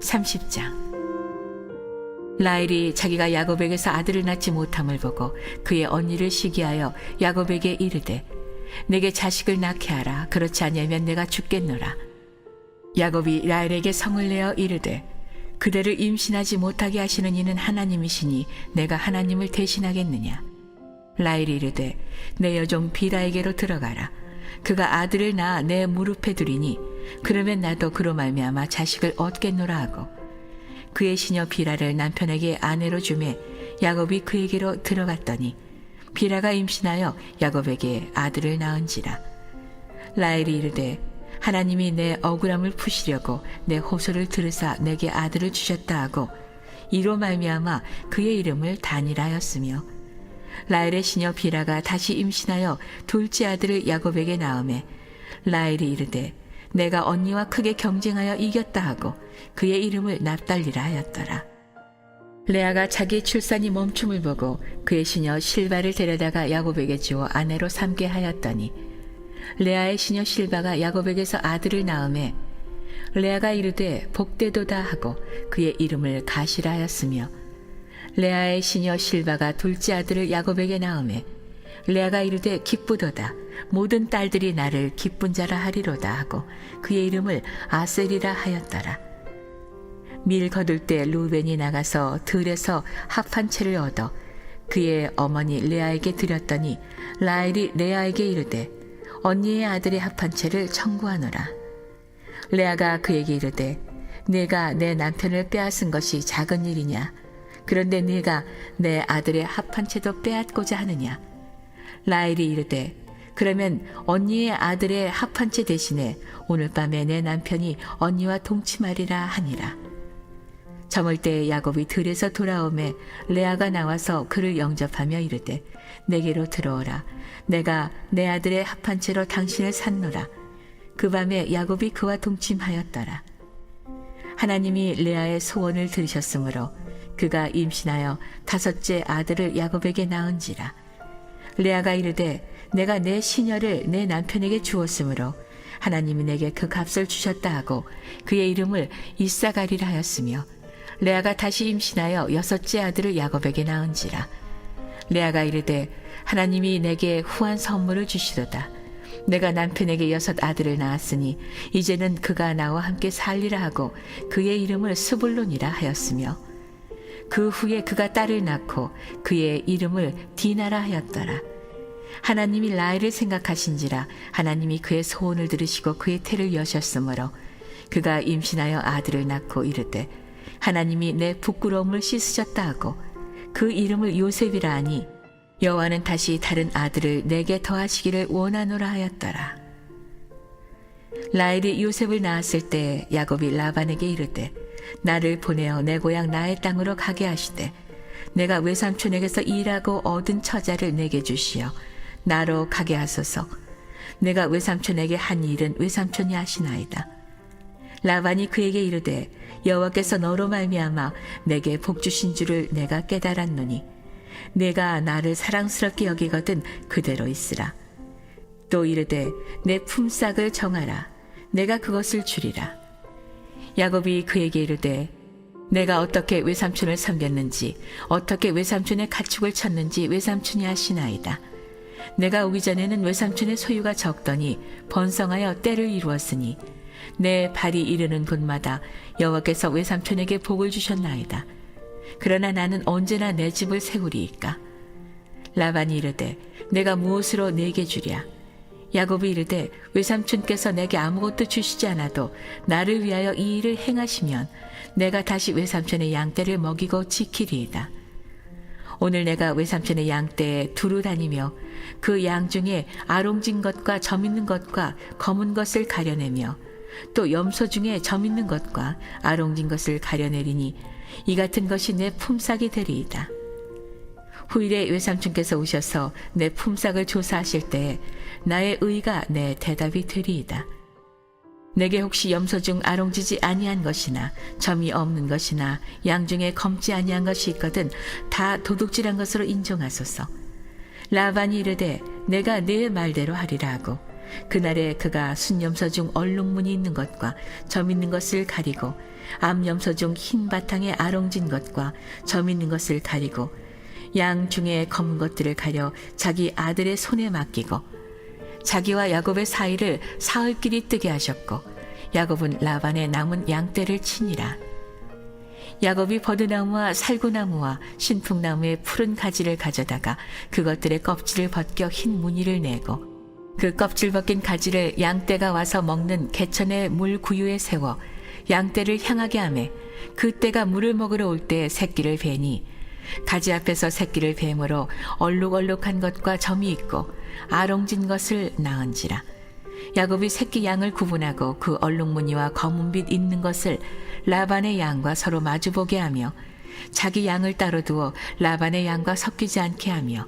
30장. 라헬이 자기가 야곱에게서 아들을 낳지 못함을 보고 그의 언니를 시기하여 야곱에게 이르되 내게 자식을 낳게 하라. 그렇지 아니하면 내가 죽겠노라. 야곱이 라헬에게 성을 내어 이르되 그대를 임신하지 못하게 하시는 이는 하나님이시니 내가 하나님을 대신하겠느냐. 라헬이 이르되 내 여종 비라에게로 들어가라. 그가 아들을 낳아 내 무릎에 두리니 그러면 나도 그로 말미암아 자식을 얻겠노라 하고 그의 시녀 비라를 남편에게 아내로 주매 야곱이 그에게로 들어갔더니 비라가 임신하여 야곱에게 아들을 낳은지라. 라헬이 이르되 하나님이 내 억울함을 푸시려고 내 호소를 들으사 내게 아들을 주셨다 하고 이로 말미암아 그의 이름을 단이라 하였으며 라헬의 시녀 비라가 다시 임신하여 둘째 아들을 야곱에게 낳으매 라헬이 이르되 내가 언니와 크게 경쟁하여 이겼다 하고 그의 이름을 납달리라 하였더라. 레아가 자기 출산이 멈춤을 보고 그의 시녀 실바를 데려다가 야곱에게 주어 아내로 삼게 하였더니 레아의 시녀 실바가 야곱에게서 아들을 낳으매 레아가 이르되 복되도다 하고 그의 이름을 가시라 하였으며 레아의 시녀 실바가 둘째 아들을 야곱에게 낳으매 레아가 이르되 기쁘도다. 모든 딸들이 나를 기쁜 자라 하리로다 하고 그의 이름을 아셀이라 하였더라. 밀 거둘 때 루벤이 나가서 들에서 합 한 채를 얻어 그의 어머니 레아에게 드렸더니 라헬이 레아에게 이르되 언니의 아들의 합 한 채를 청구하노라. 레아가 그에게 이르되 네가 내 남편을 빼앗은 것이 작은 일이냐. 그런데 네가 내 아들의 합 한 채도 빼앗고자 하느냐. 라헬이 이르되 그러면 언니의 아들의 합 한 채 대신에 오늘 밤에 내 남편이 언니와 동침하리라 하니라. 저물 때 야곱이 들에서 돌아오매 레아가 나와서 그를 영접하며 이르되 내게로 들어오라. 내가 내 아들의 합 한 채로 당신을 샀노라. 그 밤에 야곱이 그와 동침하였더라. 하나님이 레아의 소원을 들으셨으므로 그가 임신하여 다섯째 아들을 야곱에게 낳은지라. 레아가 이르되 내가 내 시녀를 내 남편에게 주었으므로 하나님이 내게 그 값을 주셨다 하고 그의 이름을 이사가리라 하였으며 레아가 다시 임신하여 여섯째 아들을 야곱에게 낳은지라. 레아가 이르되 하나님이 내게 후한 선물을 주시도다. 내가 남편에게 여섯 아들을 낳았으니 이제는 그가 나와 함께 살리라 하고 그의 이름을 스불론이라 하였으며 그 후에 그가 딸을 낳고 그의 이름을 디나라 하였더라. 하나님이 라헬을 생각하신지라 하나님이 그의 소원을 들으시고 그의 태를 여셨으므로 그가 임신하여 아들을 낳고 이르되 하나님이 내 부끄러움을 씻으셨다 하고 그 이름을 요셉이라 하니 여호와는 다시 다른 아들을 내게 더하시기를 원하노라 하였더라. 라헬이 요셉을 낳았을 때 야곱이 라반에게 이르되 나를 보내어 내 고향 나의 땅으로 가게 하시되 내가 외삼촌에게서 일하고 얻은 처자를 내게 주시어 나로 가게 하소서. 내가 외삼촌에게 한 일은 외삼촌이 하시나이다. 라반이 그에게 이르되 여호와께서 너로 말미암아 내게 복 주신 줄을 내가 깨달았노니 내가 나를 사랑스럽게 여기거든 그대로 있으라. 또 이르되 내 품삯을 정하라. 내가 그것을 주리라. 야곱이 그에게 이르되 내가 어떻게 외삼촌을 섬겼는지 어떻게 외삼촌의 가축을 쳤는지 외삼촌이 아시나이다. 내가 오기 전에는 외삼촌의 소유가 적더니 번성하여 때를 이루었으니 내 발이 이르는 곳마다 여호와께서 외삼촌에게 복을 주셨나이다. 그러나 나는 언제나 내 집을 세우리이까. 라반이 이르되 내가 무엇으로 내게 주랴. 야곱이 이르되 외삼촌께서 내게 아무것도 주시지 않아도 나를 위하여 이 일을 행하시면 내가 다시 외삼촌의 양떼를 먹이고 지키리이다. 오늘 내가 외삼촌의 양떼에 두루 다니며 그 양 중에 아롱진 것과 점 있는 것과 검은 것을 가려내며 또 염소 중에 점 있는 것과 아롱진 것을 가려내리니 이 같은 것이 내 품삯이 되리이다. 후일에 외삼촌께서 오셔서 내 품삯을 조사하실 때에 나의 의가 내 대답이 되리이다. 내게 혹시 염소 중 아롱지지 아니한 것이나 점이 없는 것이나 양 중에 검지 아니한 것이 있거든 다 도둑질한 것으로 인정하소서. 라반이 이르되 내가 네 말대로 하리라 하고 그날에 그가 순염소 중 얼룩무늬 있는 것과 점 있는 것을 가리고 암염소 중 흰 바탕에 아롱진 것과 점 있는 것을 가리고 양 중에 검은 것들을 가려 자기 아들의 손에 맡기고 자기와 야곱의 사이를 사흘길이 뜨게 하셨고 야곱은 라반의 남은 양떼를 치니라. 야곱이 버드나무와 살구나무와 신풍나무의 푸른 가지를 가져다가 그것들의 껍질을 벗겨 흰 무늬를 내고 그 껍질 벗긴 가지를 양떼가 와서 먹는 개천의 물 구유에 세워 양떼를 향하게 하매 그 떼가 물을 먹으러 올 때 새끼를 베니 가지 앞에서 새끼를 뱀으로 얼룩얼룩한 것과 점이 있고 아롱진 것을 낳은지라. 야곱이 새끼 양을 구분하고 그 얼룩무늬와 검은빛 있는 것을 라반의 양과 서로 마주보게 하며 자기 양을 따로 두어 라반의 양과 섞이지 않게 하며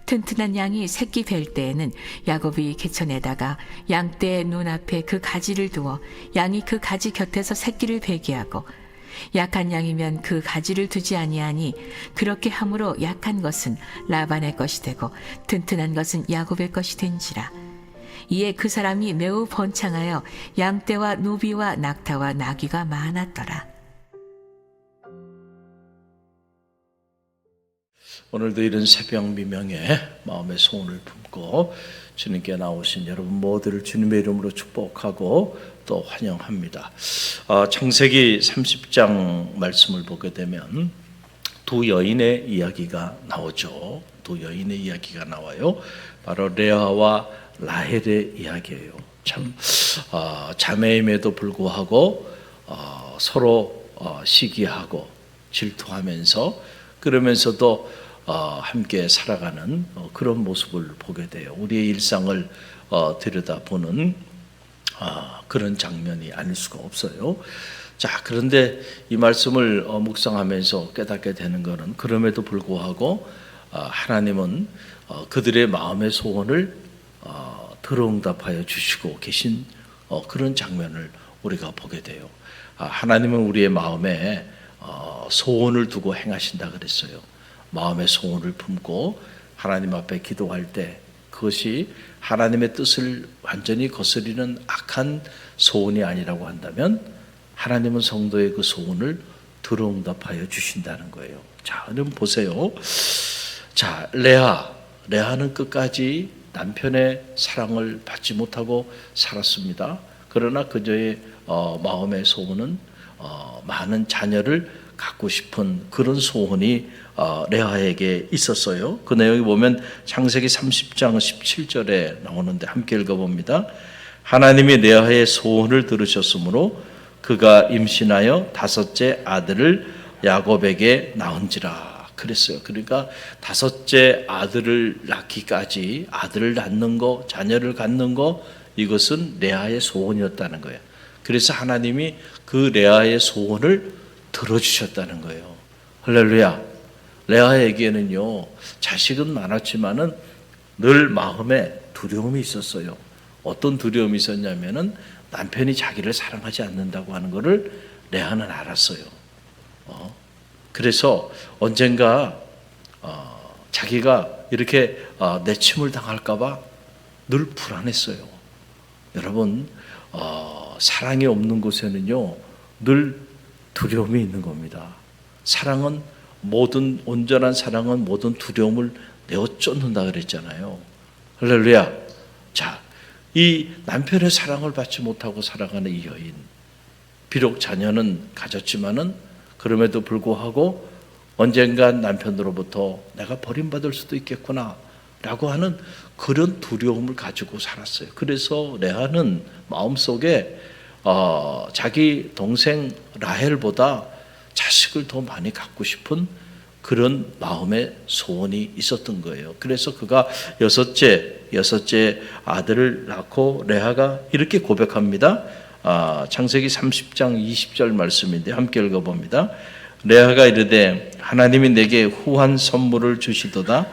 튼튼한 양이 새끼 뵐 때에는 야곱이 개천에다가 양떼의 눈앞에 그 가지를 두어 양이 그 가지 곁에서 새끼를 베게 하고 약한 양이면 그 가지를 두지 아니하니 그렇게 함으로 약한 것은 라반의 것이 되고 튼튼한 것은 야곱의 것이 된지라. 이에 그 사람이 매우 번창하여 양떼와 노비와 낙타와 나귀가 많았더라. 오늘도 이런 새벽 미명에 마음의 소원을 품고 주님께 나오신 여러분 모두를 주님의 이름으로 축복하고 또 환영합니다. 창세기 30장 말씀을 보게 되면 두 여인의 이야기가 나오죠. 두 여인의 이야기가 나와요. 바로 레아와 라헬의 이야기예요. 참 자매임에도 불구하고 서로 시기하고 질투하면서 그러면서도 함께 살아가는 그런 모습을 보게 돼요. 우리의 일상을 들여다보는 그런 장면이 아닐 수가 없어요. 자, 그런데 이 말씀을 묵상하면서 깨닫게 되는 것은 그럼에도 불구하고 하나님은 그들의 마음의 소원을 들어응답하여 주시고 계신 그런 장면을 우리가 보게 돼요. 하나님은 우리의 마음에 소원을 두고 행하신다 그랬어요. 마음의 소원을 품고 하나님 앞에 기도할 때 그것이 하나님의 뜻을 완전히 거스리는 악한 소원이 아니라고 한다면 하나님은 성도의 그 소원을 들어응답하여 주신다는 거예요. 자, 그럼 보세요. 자, 레아는 끝까지 남편의 사랑을 받지 못하고 살았습니다. 그러나 그녀의 마음의 소원은 많은 자녀를 갖고 싶은 그런 소원이 레아에게 있었어요. 그 내용이 보면 창세기 30장 17절에 나오는데 함께 읽어봅니다. 하나님이 레아의 소원을 들으셨으므로 그가 임신하여 5째 아들을 야곱에게 낳은지라 그랬어요. 그러니까 5째 아들을 낳기까지 아들을 낳는 거, 자녀를 갖는 거 이것은 레아의 소원이었다는 거예요. 그래서 하나님이 그 레아의 소원을 들어주셨다는 거예요. 할렐루야. 레아에게는요 자식은 많았지만은 늘 마음에 두려움이 있었어요. 어떤 두려움이 있었냐면은 남편이 자기를 사랑하지 않는다고 하는 것을 레아는 알았어요. 그래서 언젠가 자기가 이렇게 내침을 당할까봐 늘 불안했어요. 여러분 사랑이 없는 곳에는요 늘 두려움이 있는 겁니다. 사랑은 온전한 사랑은 모든 두려움을 내어 쫓는다 그랬잖아요. 할렐루야. 자, 이 남편의 사랑을 받지 못하고 살아가는 이 여인, 비록 자녀는 가졌지만은 그럼에도 불구하고 언젠간 남편으로부터 내가 버림받을 수도 있겠구나 라고 하는 그런 두려움을 가지고 살았어요. 그래서 레아는 마음속에 자기 동생 라헬보다 자식을 더 많이 갖고 싶은 그런 마음의 소원이 있었던 거예요. 그래서 그가 여섯째 아들을 낳고 레아가 이렇게 고백합니다. 창세기 30장 20절 말씀인데 함께 읽어봅니다. 레아가 이르되 하나님이 내게 후한 선물을 주시도다.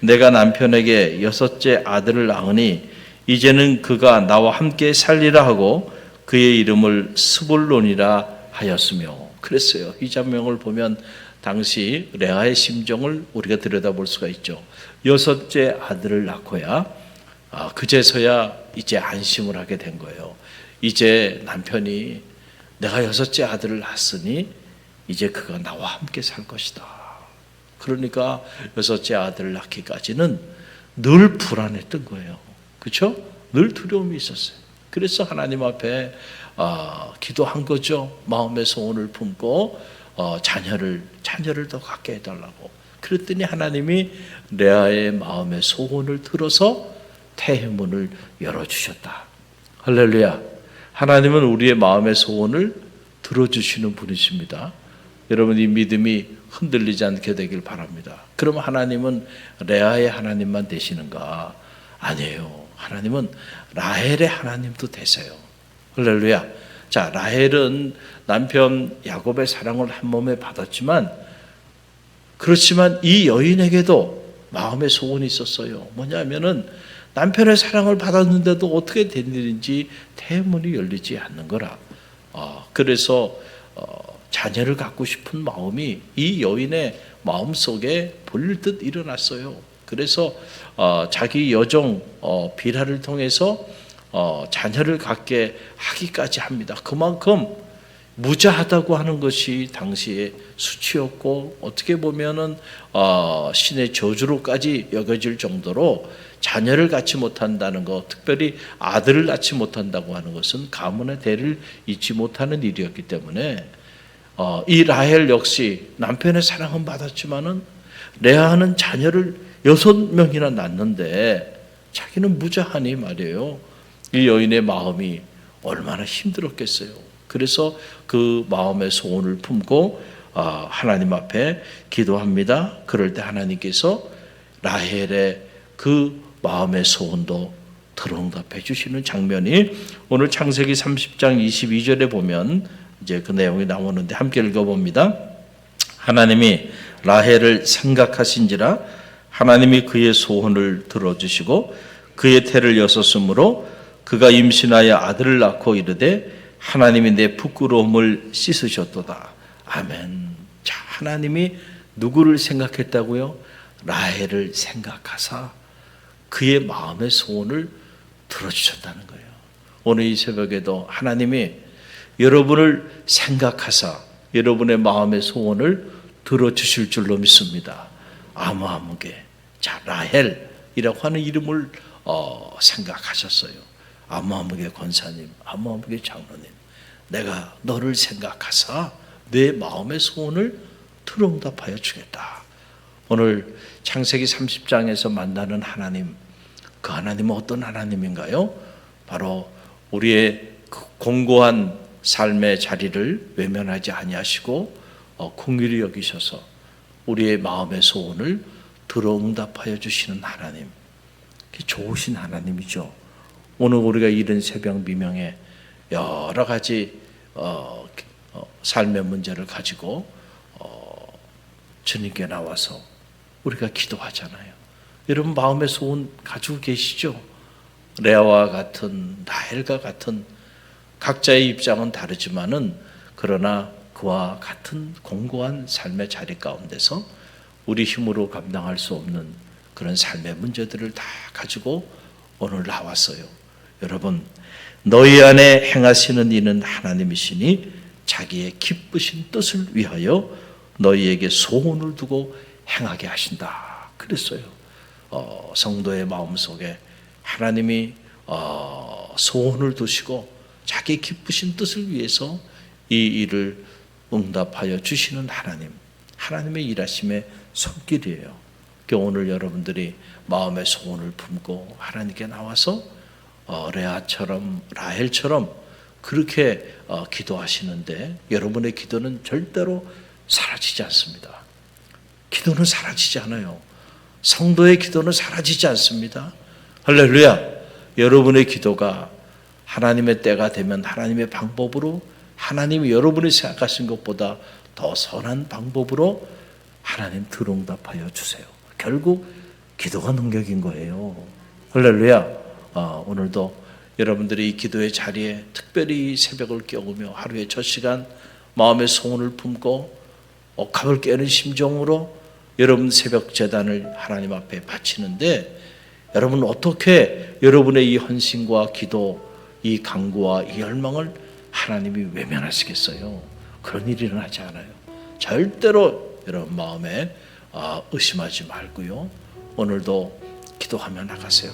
내가 남편에게 6째 아들을 낳으니 이제는 그가 나와 함께 살리라 하고 그의 이름을 스불론이라 하였으며 그랬어요. 이 장면을 보면 당시 레아의 심정을 우리가 들여다볼 수가 있죠. 6째 아들을 낳고야 그제서야 이제 안심을 하게 된 거예요. 이제 남편이 내가 6째 아들을 낳았으니 이제 그가 나와 함께 살 것이다. 그러니까 6째 아들을 낳기까지는 늘 불안했던 거예요. 그렇죠? 늘 두려움이 있었어요. 그래서 하나님 앞에 기도한 거죠. 마음의 소원을 품고 자녀를 더 갖게 해달라고. 그랬더니 하나님이 레아의 마음의 소원을 들어서 태해문을 열어주셨다. 할렐루야. 하나님은 우리의 마음의 소원을 들어주시는 분이십니다. 여러분, 이 믿음이 흔들리지 않게 되길 바랍니다. 그럼 하나님은 레아의 하나님만 되시는가? 아니에요. 하나님은 라헬의 하나님도 되세요. 할렐루야. 자, 라헬은 남편 야곱의 사랑을 한 몸에 받았지만, 그렇지만 이 여인에게도 마음의 소원이 있었어요. 뭐냐면은 남편의 사랑을 받았는데도 어떻게 된 일인지 태문이 열리지 않는 거라. 그래서 자녀를 갖고 싶은 마음이 이 여인의 마음속에 불듯 일어났어요. 그래서 자기 여종 비라를 통해서 자녀를 갖게 하기까지 합니다. 그만큼 무자하다고 하는 것이 당시의 수치였고, 어떻게 보면은 신의 저주로까지 여겨질 정도로 자녀를 갖지 못한다는 것, 특별히 아들을 낳지 못한다고 하는 것은 가문의 대를 잇지 못하는 일이었기 때문에 이 라헬 역시 남편의 사랑은 받았지만은 레아는 자녀를 6명이나 낳는데 자기는 무자하니 말이에요. 이 여인의 마음이 얼마나 힘들었겠어요. 그래서 그 마음의 소원을 품고 하나님 앞에 기도합니다. 그럴 때 하나님께서 라헬의 그 마음의 소원도 들응답해 주시는 장면이 오늘 창세기 30장 22절에 보면 이제 그 내용이 나오는데 함께 읽어봅니다. 하나님이 라헬을 생각하신지라 하나님이 그의 소원을 들어주시고 그의 태를 여섰으므로 그가 임신하여 아들을 낳고 이르되 하나님이 내 부끄러움을 씻으셨도다. 아멘. 자, 하나님이 누구를 생각했다고요? 라헬을 생각하사 그의 마음의 소원을 들어주셨다는 거예요. 오늘 이 새벽에도 하나님이 여러분을 생각하사 여러분의 마음의 소원을 들어주실 줄로 믿습니다. 아무개. 자, 라헬이라고 하는 이름을 생각하셨어요. 아무개 권사님, 아무개 장로님, 내가 너를 생각하사 내 마음의 소원을 들응답하여 주겠다. 오늘 창세기 30장에서 만나는 하나님, 그 하나님은 어떤 하나님인가요? 바로 우리의 공고한 삶의 자리를 외면하지 아니하시고 긍휼히 여기셔서 우리의 마음의 소원을 들어응답하여 주시는 하나님, 좋으신 하나님이죠. 오늘 우리가 이른 새벽 미명에 여러 가지 삶의 문제를 가지고 주님께 나와서 우리가 기도하잖아요. 여러분 마음의 소원 가지고 계시죠? 레아와 같은 라헬과 같은 각자의 입장은 다르지만은 그러나 그와 같은 공고한 삶의 자리 가운데서 우리 힘으로 감당할 수 없는 그런 삶의 문제들을 다 가지고 오늘 나왔어요. 여러분, 너희 안에 행하시는 이는 하나님이시니 자기의 기쁘신 뜻을 위하여 너희에게 소원을 두고 행하게 하신다. 그랬어요. 성도의 마음속에 하나님이 소원을 두시고 자기 기쁘신 뜻을 위해서 이 일을 응답하여 주시는 하나님, 하나님의 일하심의 손길이에요. 오늘 여러분들이 마음의 소원을 품고 하나님께 나와서 레아처럼 라헬처럼 그렇게 기도하시는데 여러분의 기도는 절대로 사라지지 않습니다. 기도는 사라지지 않아요. 성도의 기도는 사라지지 않습니다. 할렐루야. 여러분의 기도가 하나님의 때가 되면 하나님의 방법으로, 하나님이 여러분이 생각하신 것보다 더 선한 방법으로 하나님 들응답하여 주세요. 결국 기도가 능력인 거예요. 할렐루야. 오늘도 여러분들이 이 기도의 자리에 특별히 새벽을 깨우며 하루의 첫 시간 마음의 소원을 품고 억압을 깨는 심정으로 여러분 새벽 제단을 하나님 앞에 바치는데 여러분 어떻게 여러분의 이 헌신과 기도, 이 간구와 이 열망을 하나님이 외면하시겠어요? 그런 일이 일어나지 않아요. 절대로 여러분 마음에 의심하지 말고요. 오늘도 기도하며 나가세요.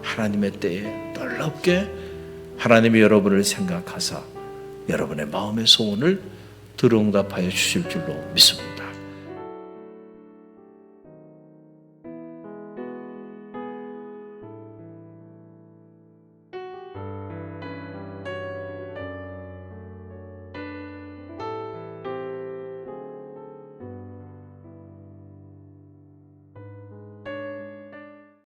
하나님의 때에 놀랍게 하나님이 여러분을 생각하사 여러분의 마음의 소원을 들응답하여 주실 줄로 믿습니다.